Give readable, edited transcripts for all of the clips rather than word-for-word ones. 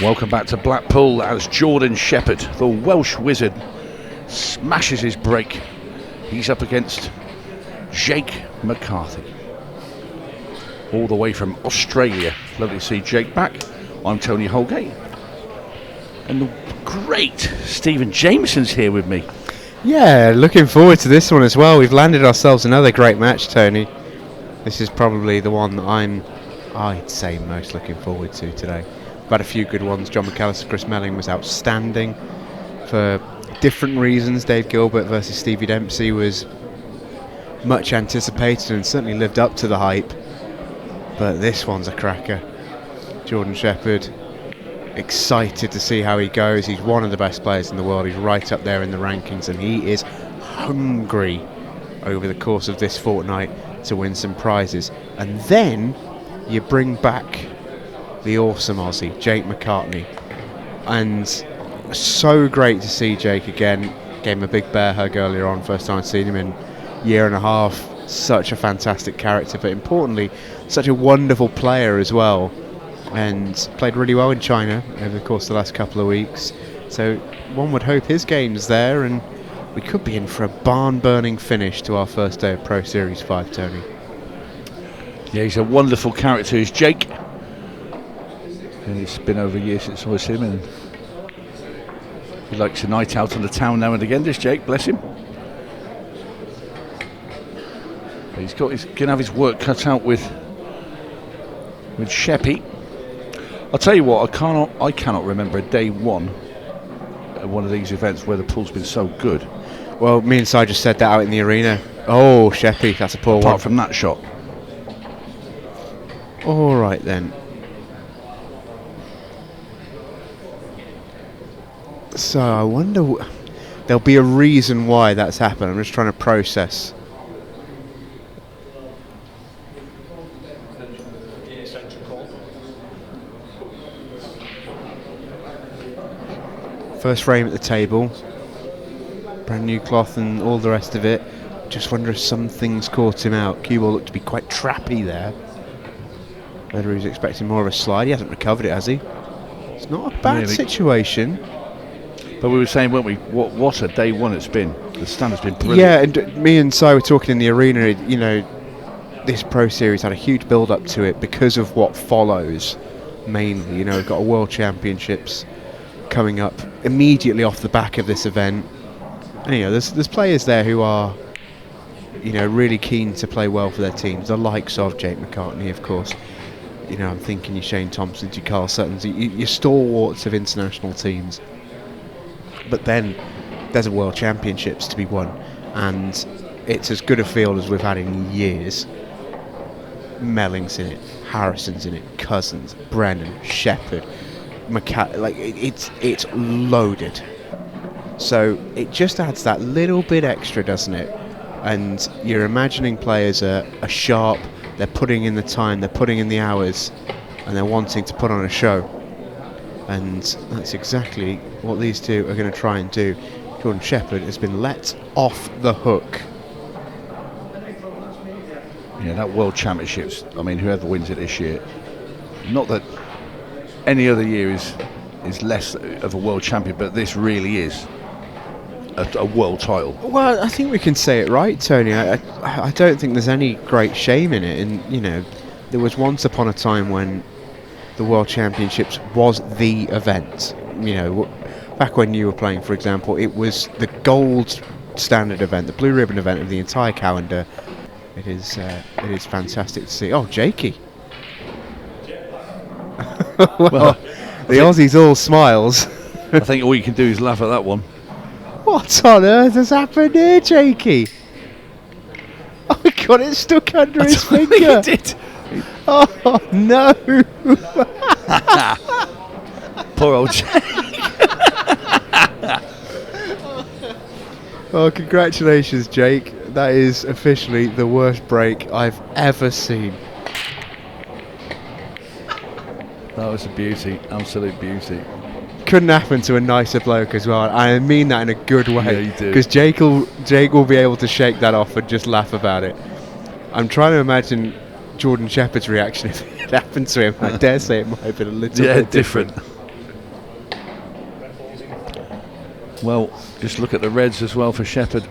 Welcome back to Blackpool as Jordan Shepherd, the Welsh wizard, smashes his break. He's up against Jake McCartney, all the way from Australia. Lovely to see Jake back. I'm Tony Holgate, and the great Stephen Jameson's here with me. Yeah, looking forward to this one as well. We've landed ourselves another great match, Tony. This is probably the one that I'd say most looking forward to today. We've had a few good ones. John McAllister, Chris Melling was outstanding for different reasons. Dave Gilbert versus Stevie Dempsey was much anticipated and certainly lived up to the hype. But this one's a cracker. Jordan Shepherd, excited to see how he goes. He's one of the best players in the world. He's right up there in the rankings, and he is hungry over the course of this fortnight to win some prizes. And then you bring back the awesome Aussie, Jake McCartney. And so great to see Jake again. Gave him a big bear hug earlier on, first time I've seen him in a year and a half. Such a fantastic character, but importantly, such a wonderful player as well. And played really well in China over the course of the last couple of weeks. So one would hope his game's there, and we could be in for a barn-burning finish to our first day of Pro Series 5, Tony. Yeah, he's a wonderful character, is Jake. And it's been over a year since I was him, and he likes a night out on the town now and again, does Jake, bless him. But he's going to have his work cut out with Sheppy. I'll tell you what, I cannot remember a day one at one of these events where the pool's been so good. Well, me and Si just said that out in the arena. Oh, Sheppy, that's a poor one. Apart from that shot. All right then. So I wonder, there'll be a reason why that's happened. I'm just trying to process. First frame at the table, brand new cloth and all the rest of it. Just wonder if some things caught him out. Cue ball looked to be quite trappy there. Whether he was expecting more of a slide. He hasn't recovered it, has he? It's not a bad situation. But we were saying, weren't we, what a day one it's been. The standard's been brilliant. Yeah, and me and Si were talking in the arena, you know, this Pro Series had a huge build-up to it because of what follows, mainly. You know, we've got a World Championships coming up immediately off the back of this event. And, you know, there's players there who are, you know, really keen to play well for their teams. The likes of Jake McCartney, of course. You know, I'm thinking your Shane Thompsons, your Carl Suttons, your stalwarts of international teams. But then there's a World Championships to be won, and it's as good a field as we've had in years. Melling's in it, Harrison's in it, Cousins, Brennan, Shepherd, like it's loaded. So it just adds that little bit extra, doesn't it? And you're imagining players are sharp, they're putting in the time, they're putting in the hours, and they're wanting to put on a show. And that's exactly what these two are going to try and do. Jordan Shepherd has been let off the hook. Yeah, that World Championships, I mean, whoever wins it this year, not that any other year is less of a world champion, but this really is a world title. Well, I think we can say it right, Tony. I don't think there's any great shame in it. And, you know, there was once upon a time when the World Championships was the event. You know, back when you were playing, for example, it was the gold standard event, the blue ribbon event of the entire calendar. It is fantastic to see. Oh, Jakey. well, the Aussies all smiles. I think all you can do is laugh at that one. What on earth has happened here, Jakey? Oh, he got it stuck under his finger. He did. Oh no! Poor old Jake. Well, congratulations, Jake. That is officially the worst break I've ever seen. That was a beauty, absolute beauty. Couldn't happen to a nicer bloke as well. I mean that in a good way. Yeah, you do. Because Jake will be able to shake that off and just laugh about it. I'm trying to imagine Jordan Shepherd's reaction if it happened to him. I dare say it might have been a little bit different. Well, just look at the reds as well for Shepherd.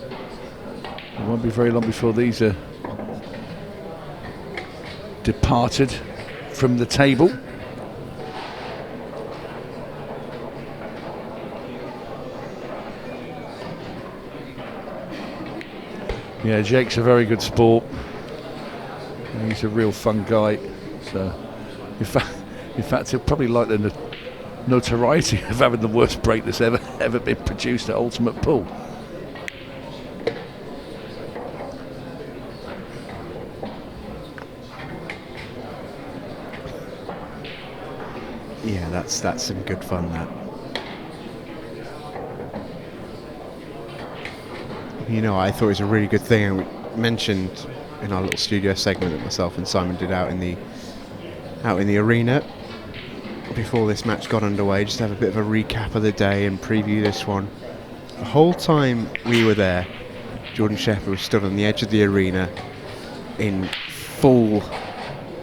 It won't be very long before these are departed from the table. Yeah, Jake's a very good sport. He's a real fun guy. So, in fact, he'll probably like the notoriety of having the worst break that's ever been produced at Ultimate Pool. Yeah, that's some good fun, that. You know, I thought it was a really good thing, and we mentioned in our little studio segment that myself and Simon did out in the arena before this match got underway, just to have a bit of a recap of the day and preview this one. The whole time we were there, Jordan Shepherd was stood on the edge of the arena in full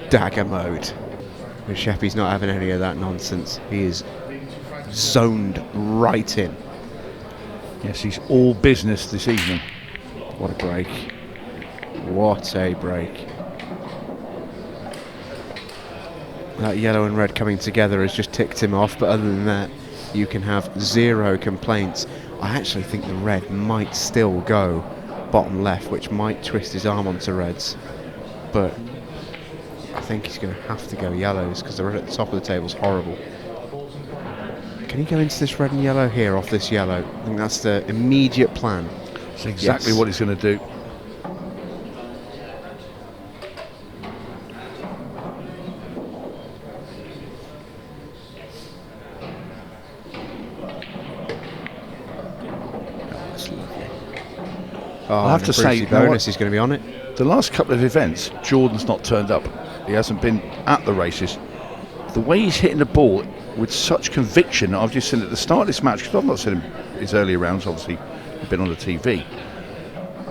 dagger mode. But Sheppy's not having any of that nonsense. He is zoned right in. Yes, he's all business this evening. What a break. What a break. That yellow and red coming together has just ticked him off, but other than that, you can have zero complaints. I actually think the red might still go bottom left, which might twist his arm onto reds. But I think he's going to have to go yellows, because the red at the top of the table is horrible. Can he go into this red and yellow here off this yellow? I think that's the immediate plan. That's exactly what he's going to do. I have to say, bonus is going to be on it. The last couple of events, Jordan's not turned up. He hasn't been at the races. The way he's hitting the ball with such conviction, I've just seen at the start of this match, because I've not seen him his earlier rounds, obviously he's been on the TV,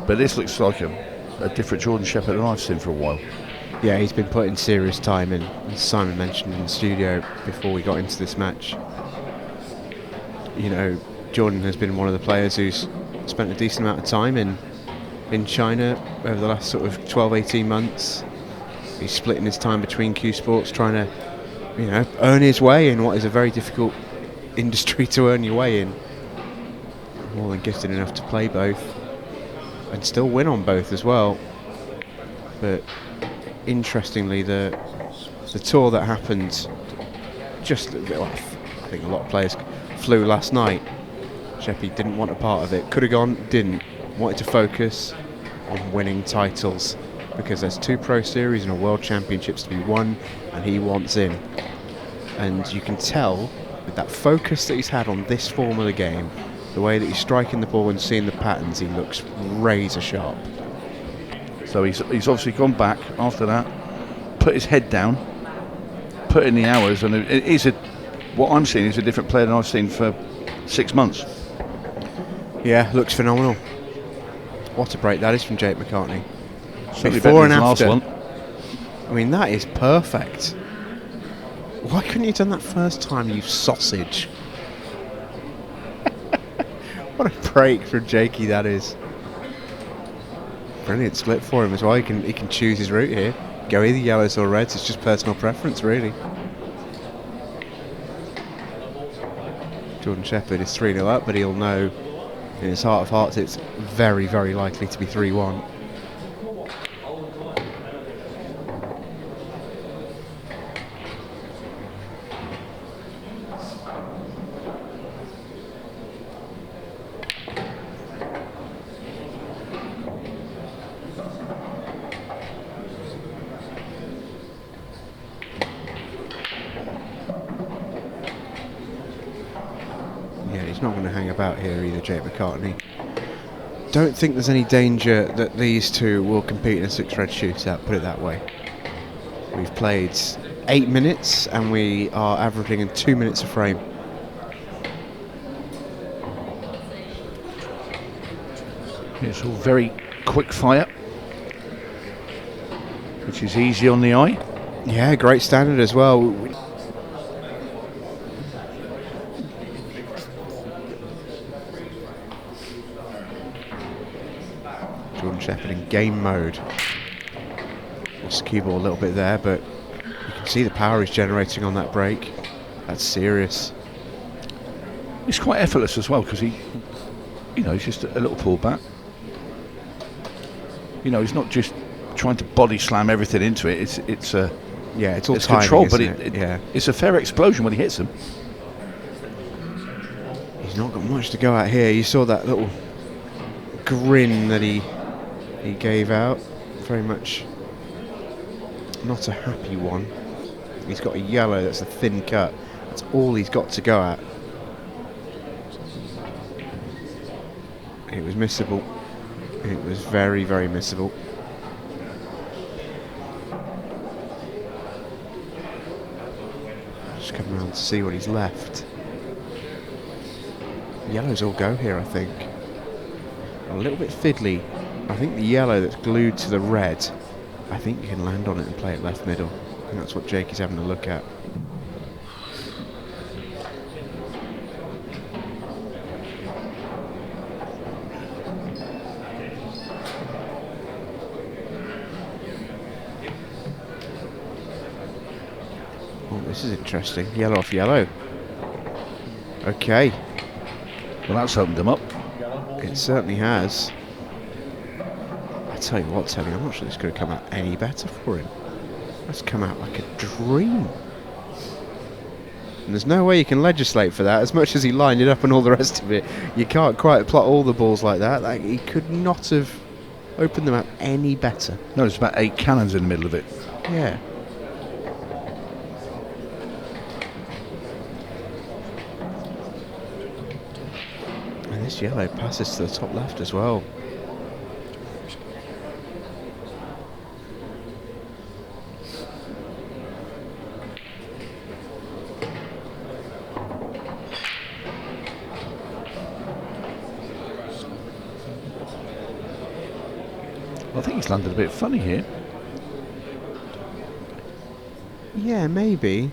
but this looks like a different Jordan Shepherd than I've seen for a while. Yeah, he's been putting serious time in, as Simon mentioned in the studio before we got into this match. You know, Jordan has been one of the players who's spent a decent amount of time in China over the last sort of 12-18 months. He's splitting his time between Q Sports, trying to, you know, earn his way in what is a very difficult industry to earn your way in. More than gifted enough to play both and still win on both as well. But interestingly, the tour that happened just a bit, well, I think a lot of players flew last night. Sheppy didn't want a part of it. Could have gone, didn't. Wanted to focus on winning titles, because there's 2 Pro Series and a World Championships to be won, and he wants in. And you can tell with that focus that he's had on this form of the game, the way that he's striking the ball and seeing the patterns, he looks razor sharp. So he's obviously gone back after that, put his head down, put in the hours, and it is what I'm seeing is a different player than I've seen for 6 months. Yeah, looks phenomenal. What a break that is from Jake McCartney. Certainly Before and after. Last one. I mean, that is perfect. Why couldn't you have done that first time, you sausage? What a break from Jakey that is. Brilliant split for him as well. He can choose his route here. Go either yellows or reds. It's just personal preference, really. Jordan Shepherd is 3-0 up, but he'll know in his heart of hearts it's very, very likely to be 3-1. Not going to hang about here either, Jake McCartney. Don't think there's any danger that these two will compete in a 6-red shootout, put it that way. We've played 8 minutes and we are averaging in 2 minutes a frame. It's all very quick fire, which is easy on the eye. Yeah, great standard as well. Shepherd in game mode. Lost the cue ball a little bit there, but you can see the power he's generating on that break. That's serious. It's quite effortless as well because he's just a little pullback. He's not just trying to body slam everything into it. It's all timing, control, but it's a fair explosion when he hits them. He's not got much to go at here. You saw that little grin that he gave out. Very much not a happy one. He's got a yellow that's a thin cut. That's all he's got to go at. It was missable. It was very, very missable. Just coming around to see what he's left. Yellows all go here, I think. A little bit fiddly. I think the yellow that's glued to the red, I think you can land on it and play it left middle. I think that's what Jake is having a look at. Oh, this is interesting. Yellow off yellow. Okay. Well, that's opened them up. It certainly has. I tell you what, Tony, I'm not sure this could have come out any better for him. That's come out like a dream. And there's no way you can legislate for that. As much as he lined it up and all the rest of it, you can't quite plot all the balls like that. Like, he could not have opened them up any better. No, there's about 8 cannons in the middle of it. Yeah. And this yellow passes to the top left as well. I think he's landed a bit funny here. Yeah, maybe.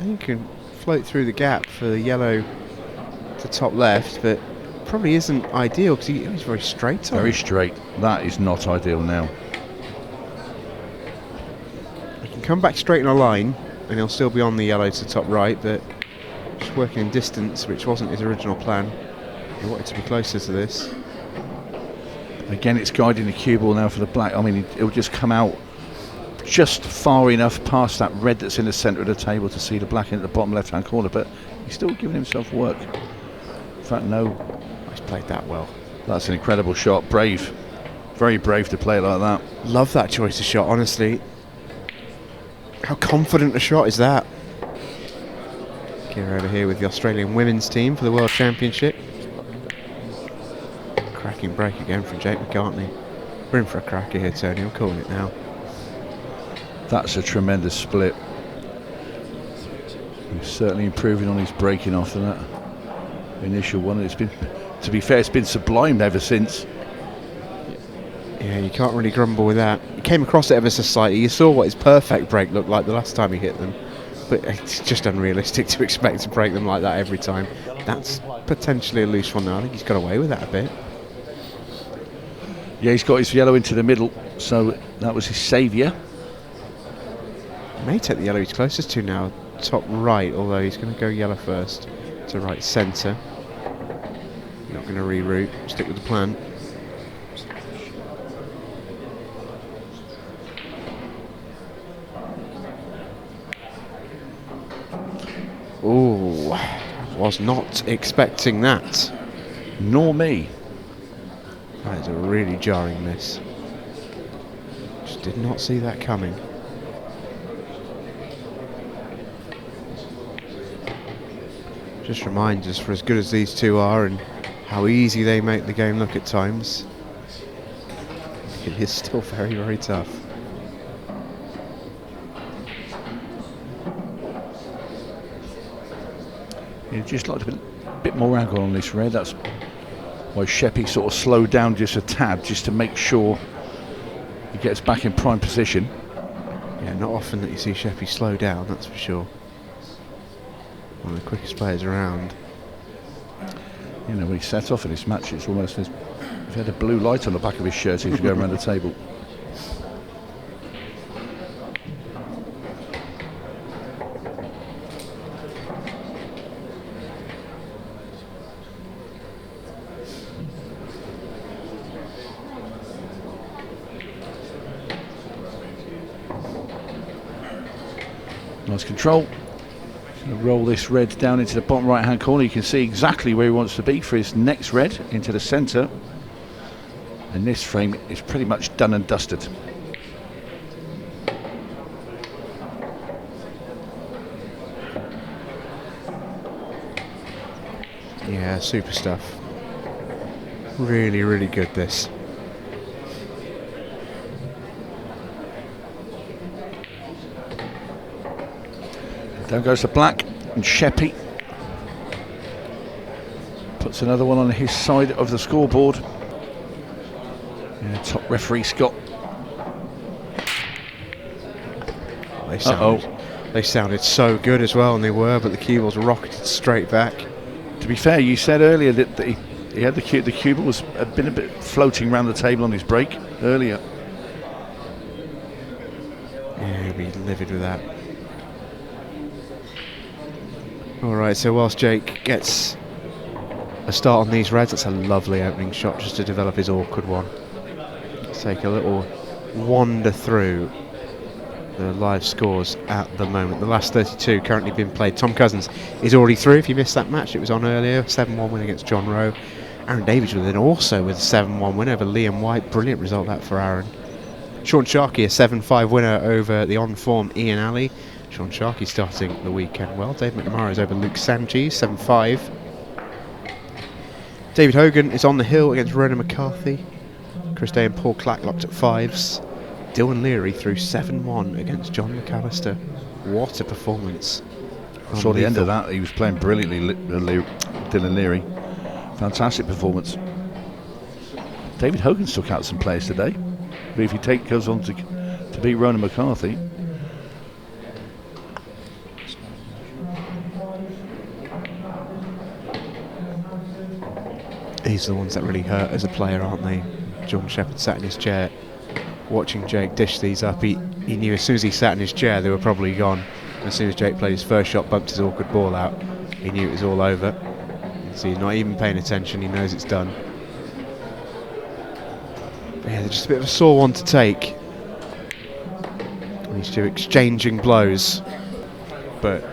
I think he can float through the gap for the yellow to top left, but probably isn't ideal because he's very straight on. Very straight. That is not ideal now. He can come back straight in a line and he'll still be on the yellow to top right, but just working in distance, which wasn't his original plan. He wanted to be closer to this. Again, it's guiding the cue ball now for the black. I mean, it'll just come out just far enough past that red that's in the centre of the table to see the black in the bottom left-hand corner, but he's still giving himself work. In fact, no. He's played that well. That's an incredible shot. Brave. Very brave to play it like that. Love that choice of shot, honestly. How confident a shot is that? Kira over here with the Australian women's team for the World Championship. Cracking break again from Jake McCartney. We're in for a cracker here, Tony. I'm calling it now. That's a tremendous split. He's certainly improving on his breaking after that initial one. It's been, to be fair, it's been sublime ever since. Yeah, you can't really grumble with that. He came across it ever so slightly. You saw what his perfect break looked like the last time he hit them. But it's just unrealistic to expect to break them like that every time. That's potentially a loose one now. I think he's got away with that a bit. Yeah, he's got his yellow into the middle, so that was his saviour. May take the yellow he's closest to now, top right, although he's going to go yellow first to right centre. Not going to reroute, stick with the plan. Ooh, was not expecting that. Nor me. That is a really jarring miss. Just did not see that coming. Just reminds us, for as good as these two are and how easy they make the game look at times, it is still very, very tough. You'd just like to be a bit more angle on this red. That's why Sheppy sort of slowed down just a tad, just to make sure he gets back in prime position. Yeah, not often that you see Sheppy slow down, that's for sure. One of the quickest players around. You know, when he set off in this match, it's almost as If he had a blue light on the back of his shirt, he was going around the table. Nice control. Going to roll this red down into the bottom right hand corner. You can see exactly where he wants to be for his next red, into the centre. And this frame is pretty much done and dusted. Yeah, super stuff. Really, really good this. Down goes the black, and Sheppy puts another one on his side of the scoreboard. Yeah, top referee Scott. They sounded so good as well, and they were, but the cue balls rocketed straight back. To be fair, you said earlier that he had the cue ball was been a bit floating around the table on his break earlier. Yeah, he'll be livid with that. Alright, so whilst Jake gets a start on these reds, that's a lovely opening shot just to develop his awkward one. Let's take a little wander through the live scores at the moment. The last 32 currently being played. Tom Cousins is already through. If you missed that match, it was on earlier. 7-1 win against John Rowe. Aaron Davies with it also with a 7-1 win over Liam White. Brilliant result that for Aaron. Sean Sharkey, a 7-5 winner over the on-form Ian Alley. Sean Sharkey starting the weekend well. Dave McNamara is over Luke Sanchez, 7-5. David Hogan is on the hill against Ronan McCarthy. Chris Day and Paul Clack locked at 5s. Dylan Leary through 7-1 against John McAllister. What a performance. I saw the end of that. He was playing brilliantly, Dylan Leary. Fantastic performance. David Hogan took out some players today. But if he goes on to beat Ronan McCarthy. These are the ones that really hurt as a player, aren't they? John Shepherd sat in his chair watching Jake dish these up. He knew as soon as he sat in his chair they were probably gone. As soon as Jake played his first shot, bumped his awkward ball out, he knew it was all over. So he's not even paying attention, he knows it's done. But yeah, they're just a bit of a sore one to take. These two exchanging blows. But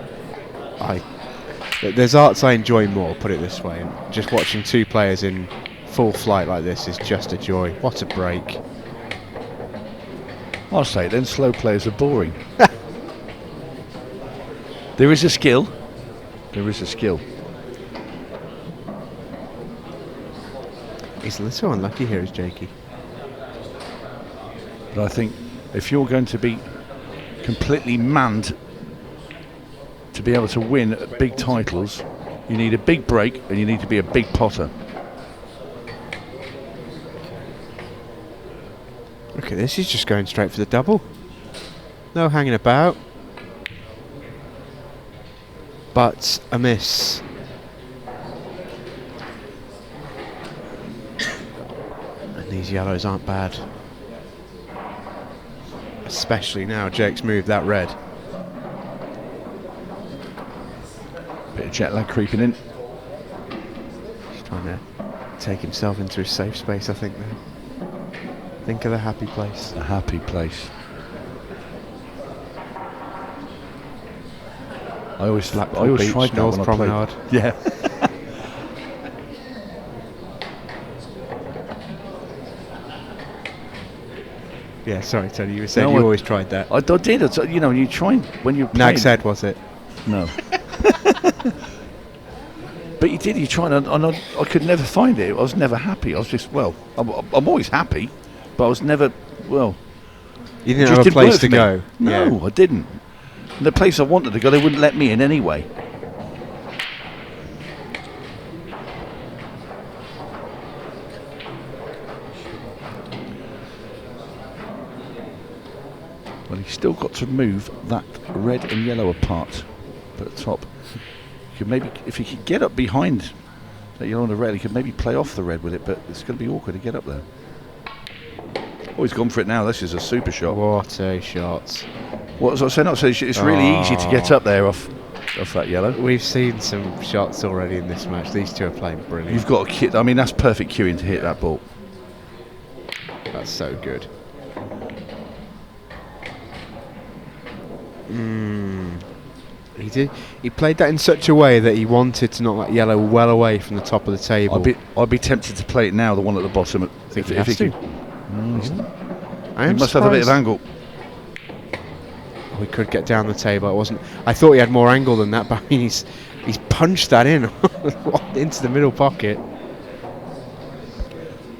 there's arts I enjoy more, put it this way. And just watching two players in full flight like this is just a joy. What a break. I'll say then, slow players are boring. There is a skill. There is a skill. He's a little unlucky here, is Jakey. But I think if you're going to be completely manned to be able to win big titles, you need a big break and you need to be a big potter. Look at this, he's just going straight for the double. No hanging about. But a miss. And these yellows aren't bad. Especially now Jake's moved that red. Bit of jet lag creeping in. He's trying to take himself into his safe space, I think, now. Think of the happy place. A happy place. I always tried that North when Promenade. I played. Yeah. Yeah, sorry, Tony, you were saying you always tried that. I did. You know, you try when you're playing. Nag's Head, was it? No. But you did. You tried, and I could never find it. I was never happy. I was just I'm always happy, but I was never You didn't have a place to go. No, yeah. I didn't. And the place I wanted to go, they wouldn't let me in anyway. Well, he's still got to move that red and yellow apart at the top. You could maybe, if he could get up behind That yellow on the red, he could maybe play off the red with it, but it's going to be awkward to get up there. Oh, he's gone for it now. This is a super shot. What a shot. What was I saying? It's really easy to get up there off that yellow. We've seen some shots already in this match. These two are playing brilliant. You've got a kit. I mean, that's perfect cueing to hit that ball. That's so good. He played that in such a way that he wanted to knock that yellow well away from the top of the table. I'd be tempted to play it now, the one at the bottom. If he has to. He must have a bit of angle. We could get down the table. I thought he had more angle than that, but I mean, he's punched that in into the middle pocket.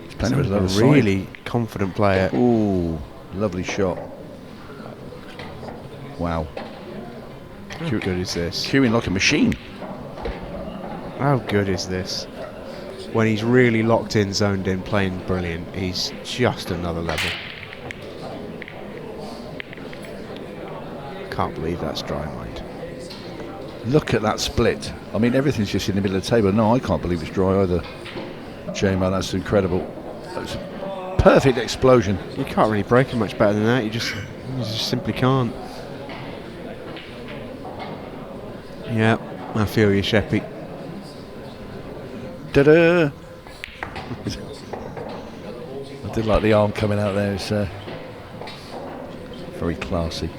He's playing with a really confident player. Ooh, lovely shot. Wow. How good is this? Cueing like a machine. How good is this? When he's really locked in, zoned in, playing brilliant, he's just another level. Can't believe that's dry, mind. Look at that split. I mean, everything's just in the middle of the table. No, I can't believe it's dry either. J-Man, that's incredible. That's a perfect explosion. You can't really break him much better than that. You just simply can't. Yeah, I feel you, Sheppy. Ta-da! I did like the arm coming out there. It's very classy.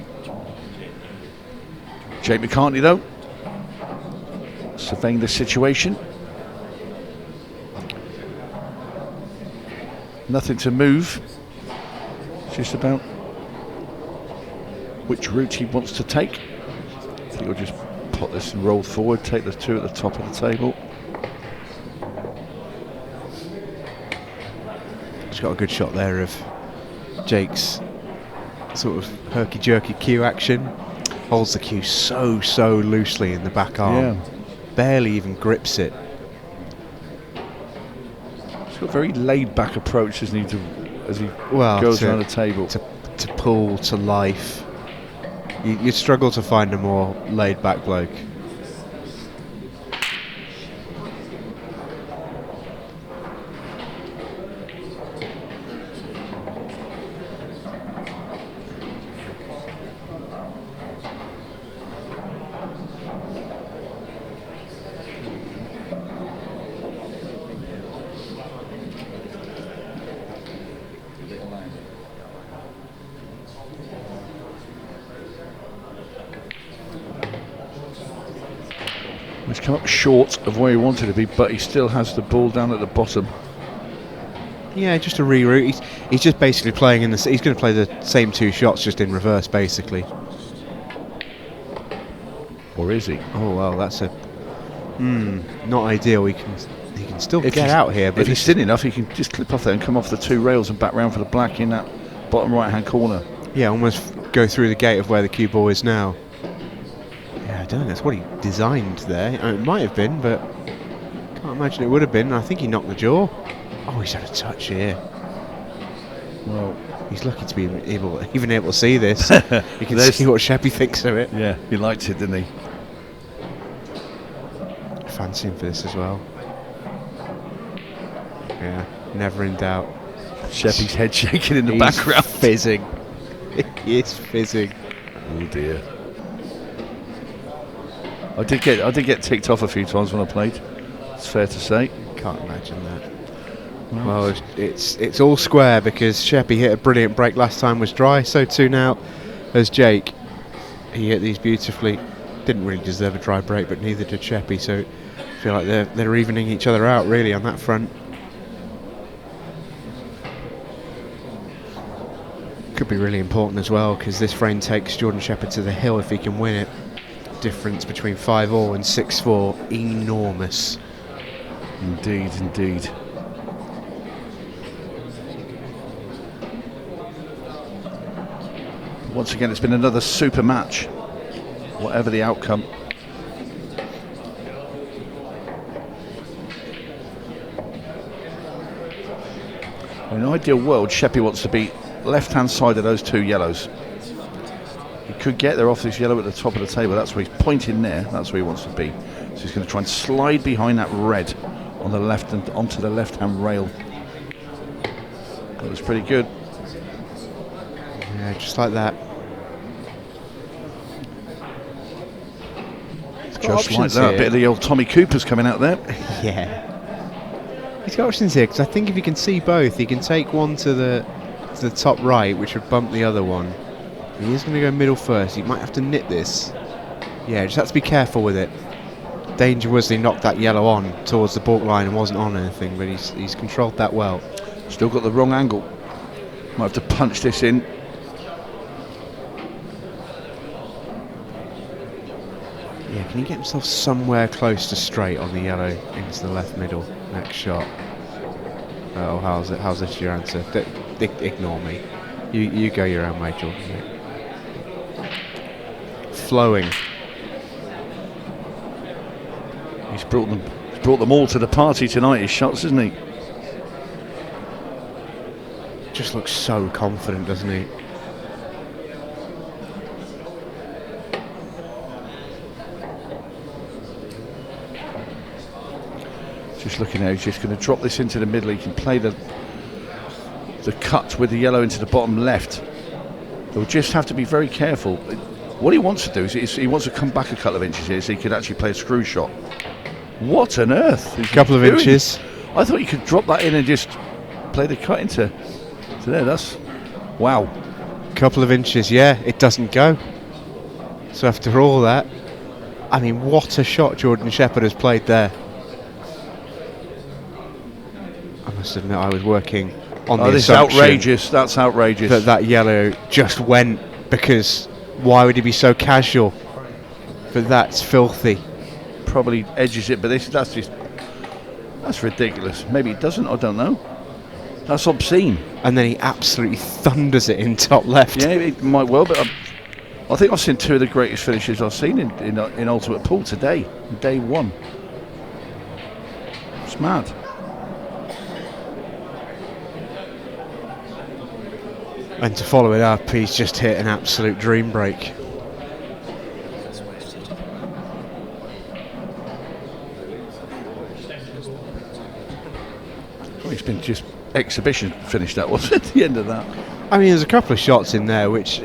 Jake McCartney, though, surveying the situation. Nothing to move. It's just about which route he wants to take. I think he'll just pot this and roll forward, take the two at the top of the table. He's got a good shot there of Jake's sort of herky-jerky cue action. Holds the cue so loosely in the back arm. Yeah. Barely even grips it. He's got a very laid-back approach, doesn't he, as he goes around the table. To pull to life. You'd struggle to find a more laid-back bloke. He's come up short of where he wanted to be, but he still has the ball down at the bottom. Yeah, just a reroute. He's just basically playing in the. He's going to play the same two shots, just in reverse, basically. Or is he? Oh well, that's a. Not ideal. He can still get out here, but if he's thin enough, he can just clip off there and come off the two rails and back round for the black in that bottom right-hand corner. Yeah, almost go through the gate of where the cue ball is now. Yeah, I don't think that's what he designed there. It might have been, but can't imagine it would have been. I think he knocked the jaw. Oh, he's had a touch here. Well, he's lucky to be even able to see this. You can see what Sheppy thinks of it. Yeah, he liked it, didn't he? Fancy him for this as well. Yeah, never in doubt. Sheppy's head shaking in the background. Fizzing. He is fizzing. Oh dear. I did get ticked off a few times when I played. It's fair to say. Can't imagine that. Well, it's all square because Sheppy hit a brilliant break last time, was dry. So too now as Jake. He hit these beautifully. Didn't really deserve a dry break, but neither did Sheppy. So I feel like they're evening each other out really on that front. Could be really important as well because this frame takes Jordan Shepherd to the hill if he can win it. Difference between 5-all and 6-4 enormous. Indeed, indeed. Once again, it's been another super match, whatever the outcome. In an ideal world, Sheppy wants to be left-hand side of those two yellows. He could get there off this yellow at the top of the table. That's where he's pointing there. That's where he wants to be. So he's going to try and slide behind that red on the left and onto the left-hand rail. That was pretty good. Yeah, just like that. Just like that, a bit of the old Tommy Cooper's coming out there. Yeah. He's got options here, because I think if you can see both, he can take one to the top right, which would bump the other one. He is going to go middle first. He might have to nip this. Yeah, just have to be careful with it. Danger was he knocked that yellow on towards the baulk line and wasn't on anything, but he's controlled that well. Still got the wrong angle. Might have to punch this in. Yeah, can he get himself somewhere close to straight on the yellow into the left middle next shot? Oh, how's this your answer? Ignore me. You go your own way, Jordan. Flowing. He's brought them all to the party tonight, his shots, isn't he? Just looks so confident, doesn't he? Just looking at, he's just going to drop this into the middle. He can play the cut with the yellow into the bottom left. He'll just have to be very careful. What he wants to do is he wants to come back a couple of inches here so he could actually play a screw shot. What on earth? A couple of inches. I thought you could drop that in and just play the cut into there. That's wow. Couple of inches, yeah, it doesn't go. So after all that, I mean, what a shot Jordan Shepherd has played there. I must admit, I was working on the this is outrageous. That's outrageous. That yellow just went, because why would he be so casual? But that's filthy. Probably edges it, but that's ridiculous. Maybe it doesn't. I don't know. That's obscene. And then he absolutely thunders it in top left. Yeah, it might well, but I think I've seen two of the greatest finishes I've seen in Ultimate Pool today, day one. It's mad. And to follow it up, he's just hit an absolute dream break. Well, it's been just exhibition finish, that was at the end of that. I mean, there's a couple of shots in there which...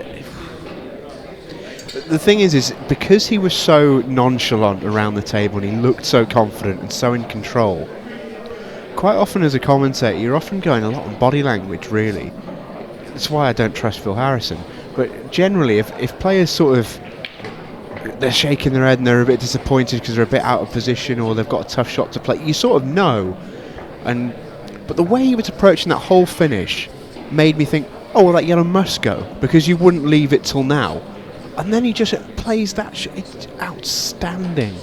The thing is because he was so nonchalant around the table and he looked so confident and so in control, quite often as a commentator, you're often going a lot on body language, really. That's why I don't trust Phil Harrison. But generally, if players sort of... they're shaking their head and they're a bit disappointed because they're a bit out of position or they've got a tough shot to play, you sort of know. But the way he was approaching that whole finish made me think, oh, well, that yellow must go, because you wouldn't leave it till now. And then he just plays that it's outstanding.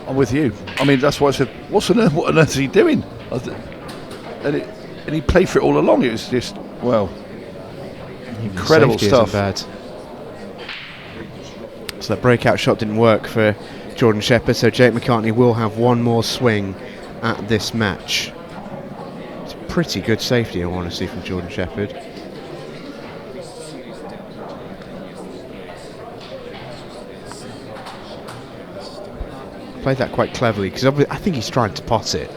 I'm with you. I mean, that's why I said, what on earth is he doing? And he played for it all along. It was just, well, incredible stuff. Bad. So that breakout shot didn't work for Jordan Shepherd, so Jake McCartney will have one more swing at this match. It's pretty good safety I want to see from Jordan Shepherd. Played that quite cleverly, because I think he's trying to pot it,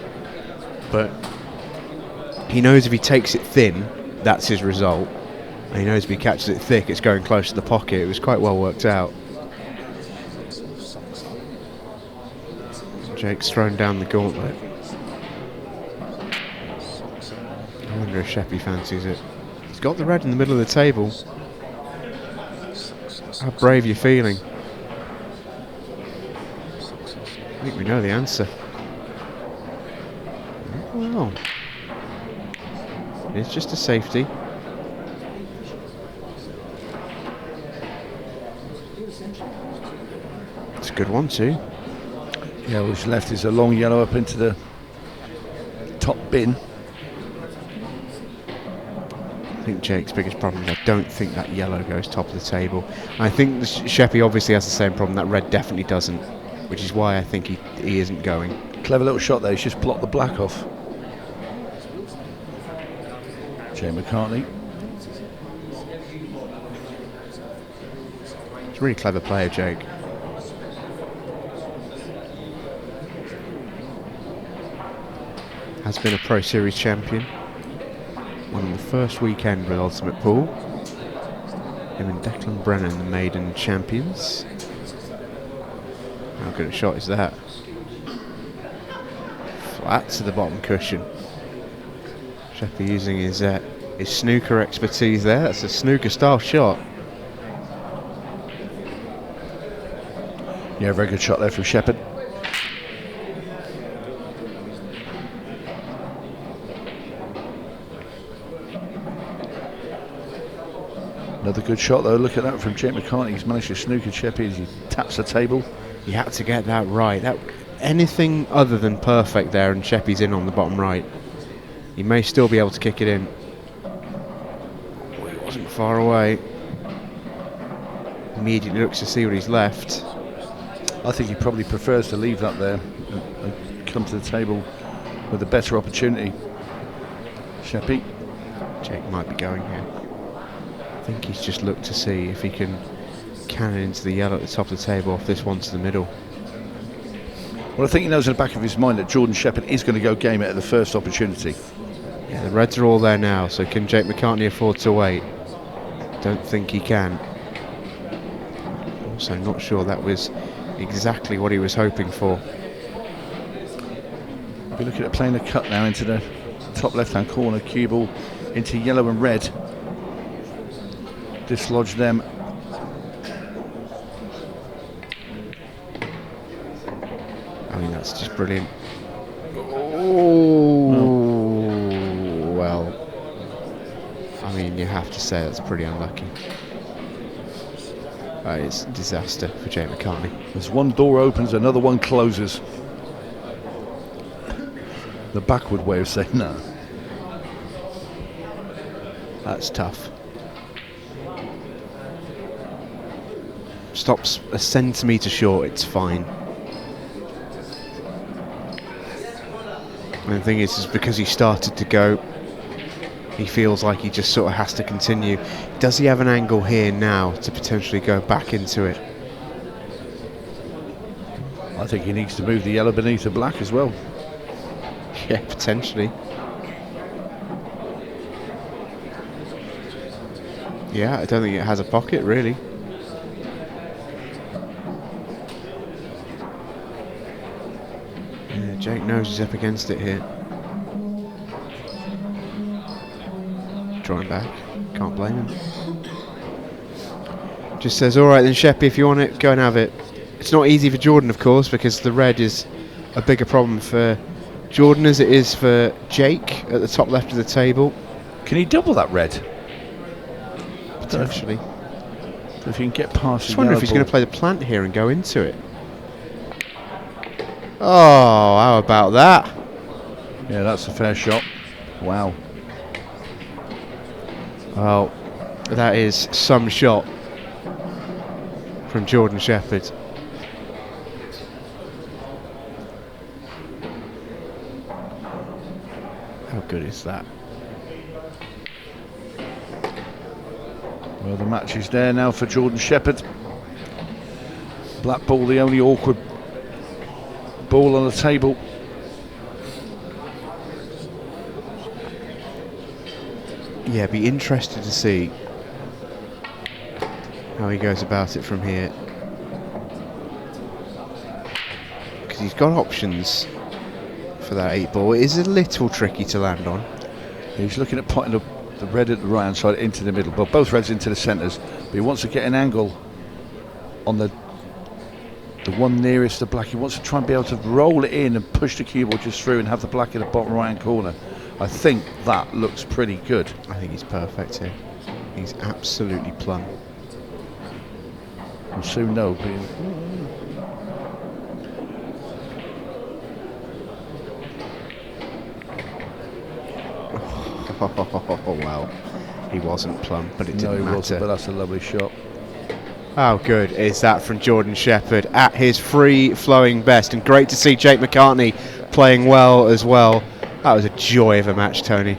but he knows if he takes it thin, that's his result, and he knows if he catches it thick, it's going close to the pocket. It was quite well worked out. Jake's thrown down the gauntlet. I wonder if Sheppy fancies it. He's got the red in the middle of the table. How brave you're feeling. I think we know the answer. Well, it's just a safety. It's a good one too. Yeah, what's left is a long yellow up into the top bin. I think Jake's biggest problem is I don't think that yellow goes top of the table. I think Sheppy obviously has the same problem. That red definitely doesn't, which is why I think he isn't going. Clever little shot there. He's just blocked the black off. Jay McCartney. He's a really clever player, Jake. has been a Pro Series champion. Won the first weekend with Ultimate Pool. Him and Declan Brennan, the maiden champions. How good a shot is that? Flat to the bottom cushion. Sheppy using his snooker expertise there. That's a snooker style shot. Yeah, very good shot there from Shepherd. Another good shot though, look at that from Jake McCartney. He's managed to snooker Sheppy as he taps the table. He had to get that right. Anything other than perfect there, and Sheppy's in on the bottom right. He may still be able to kick it in. Oh, he wasn't far away. Immediately looks to see what he's left. I think he probably prefers to leave that there and come to the table with a better opportunity. Sheppy. Jake might be going here. I think he's just looked to see if he can cannon into the yellow at the top of the table off this one to the middle. Well, I think he knows in the back of his mind that Jordan Shepherd is going to go game it at the first opportunity. Yeah, the reds are all there now, so can Jake McCartney afford to wait? Don't think he can. Also not sure that was exactly what he was hoping for. We'll be looking at playing a cut now into the top left-hand corner, cue ball into yellow and red. Dislodge them. I mean, that's just brilliant. Oh, well, I mean, you have to say that's pretty unlucky. It's a disaster for Jake McCartney. As one door opens, another one closes. The backward way of saying that. That's tough. Stops a centimetre short, it's fine. And the thing is because he started to go, he feels like he just sort of has to continue. Does he have an angle here now to potentially go back into it? I think he needs to move the yellow beneath the black as well. Yeah, potentially. Yeah, I don't think it has a pocket, really. Yeah, Jake knows he's up against it here. Drawing back, can't blame him. Just says, all right then, Sheppy, if you want it, go and have it. It's not easy for Jordan, of course, because the red is a bigger problem for Jordan as it is for Jake at the top left of the table. Can he double that red? Potentially. If you can get past. Just wonder if he's going to play the plant here and go into it. Oh, how about that? Yeah, that's a fair shot. Wow. Well, that is some shot from Jordan Shepherd. How good is that? Well, the match is there now for Jordan Shepherd. Black ball, the only awkward ball on the table. Yeah, be interested to see how he goes about it from here. Because he's got options for that 8 ball. It is a little tricky to land on. He's looking at putting the red at the right hand side into the middle, but both reds into the centres. But he wants to get an angle on the one nearest the black. He wants to try and be able to roll it in and push the cue ball just through and have the black in the bottom right hand corner. I think that looks pretty good. I think he's perfect here. He's absolutely plumb. We'll soon know. Oh, well, he wasn't plumb, but it didn't matter. Wasn't, but that's a lovely shot. How good is that from Jordan Shepherd at his free-flowing best? And great to see Jake McCartney playing well as well. That was a joy of a match, Tony.